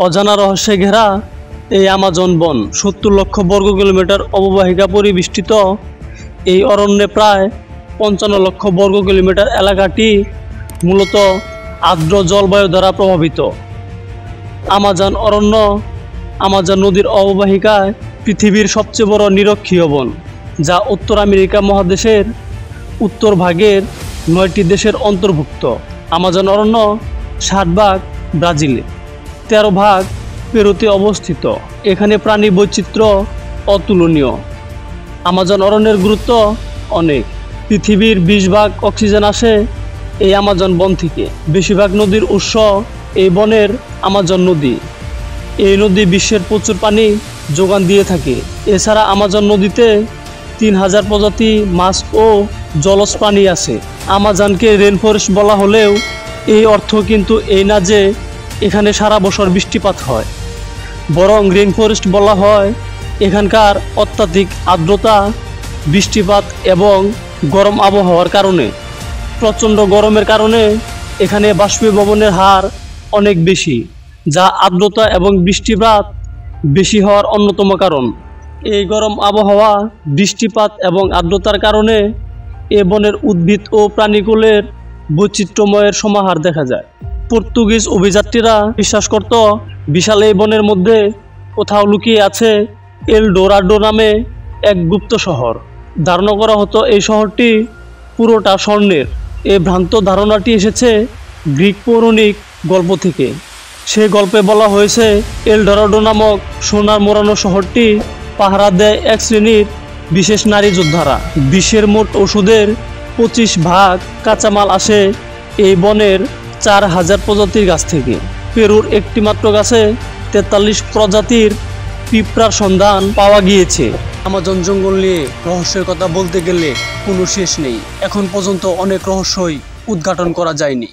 অজানা রহস্যে ঘেরা এই আমাজন বন ৭০ লক্ষ বর্গ কিলোমিটার অববাহিকা পরিবেষ্টিত। এই অরণ্যে প্রায় ৫৫ লক্ষ বর্গ কিলোমিটার এলাকাটি মূলত আর্দ্র জলবায়ু দ্বারা প্রভাবিত। আমাজন অরণ্য আমাজন নদীর অববাহিকায় পৃথিবীর সবচেয়ে বড় নিরক্ষীয় বন, যা উত্তর আমেরিকা মহাদেশের উত্তর ভাগের ৯টি দেশের অন্তর্ভুক্ত। আমাজন অরণ্য ৬০ ভাগ ব্রাজিলে, ১৩ ভাগ পেরুতে অবস্থিত। এখানে প্রাণী বৈচিত্র্য অতুলনীয়। আমাজন অরণ্যের গুরুত্ব অনেক। পৃথিবীর ২০ ভাগ অক্সিজেন আসে এই আমাজন বন থেকে। বেশিরভাগ নদীর উৎস এই বনের আমাজন নদী। এই নদী বিশ্বের প্রচুর পানি যোগান দিয়ে থাকে। এছাড়া আমাজন নদীতে ৩,০০০ প্রজাতি মাছ ও জলজ প্রাণী আছে। আমাজনকে রেন ফরেস্ট বলা হলেও এই অর্থ কিন্তু এই না যে এখানে সারা বছর বৃষ্টিপাত হয়, বরং রেন ফরেস্ট বলা হয় এখানকার অত্যাধিক আর্দ্রতা, বৃষ্টিপাত এবং গরম আবহাওয়ার কারণে। প্রচণ্ড গরমের কারণে এখানে বাষ্পীভবনের হার অনেক বেশি, যা আর্দ্রতা এবং বৃষ্টিপাত বেশি হওয়ার অন্যতম কারণ। এই গরম আবহাওয়া, বৃষ্টিপাত এবং আর্দ্রতার কারণে এ বনের উদ্ভিদ ও প্রাণীকুলের বৈচিত্র্যময়ের সমাহার দেখা যায়। পর্তুগিজ অভিযাত্রীরা বিশ্বাস করত বিশাল এই বনের মধ্যে কোথাও লুকিয়ে আছে এল ডোরাডো নামে এক গুপ্ত শহর। ধারণা করা হতো এই শহরটি পুরোটা স্বর্ণের। এই ভ্রান্ত ধারণাটি এসেছে গ্রিক পৌরাণিক গল্প থেকে। সে গল্পে বলা হয়েছে এল ডোরাডো নামক সোনার মোড়ানো শহরটি পাহারা দেয় এক শ্রেণীর বিশেষ নারী যোদ্ধারা। বিশ্বের মোট ওষুধের ২৫ ভাগ কাঁচামাল আসে এই বনের ৪,০০০ প্রজাতির গাছ থেকে। পেরুর একটি মাত্র গাছে ৪৩ প্রজাতির পিঁপড়ার সন্ধান পাওয়া গিয়েছে। আমাজন জঙ্গল নিয়ে রহস্যের কথা বলতে গেলে কোনো শেষ নেই। এখন পর্যন্ত অনেক রহস্যই উদ্ঘাটন করা যায়নি।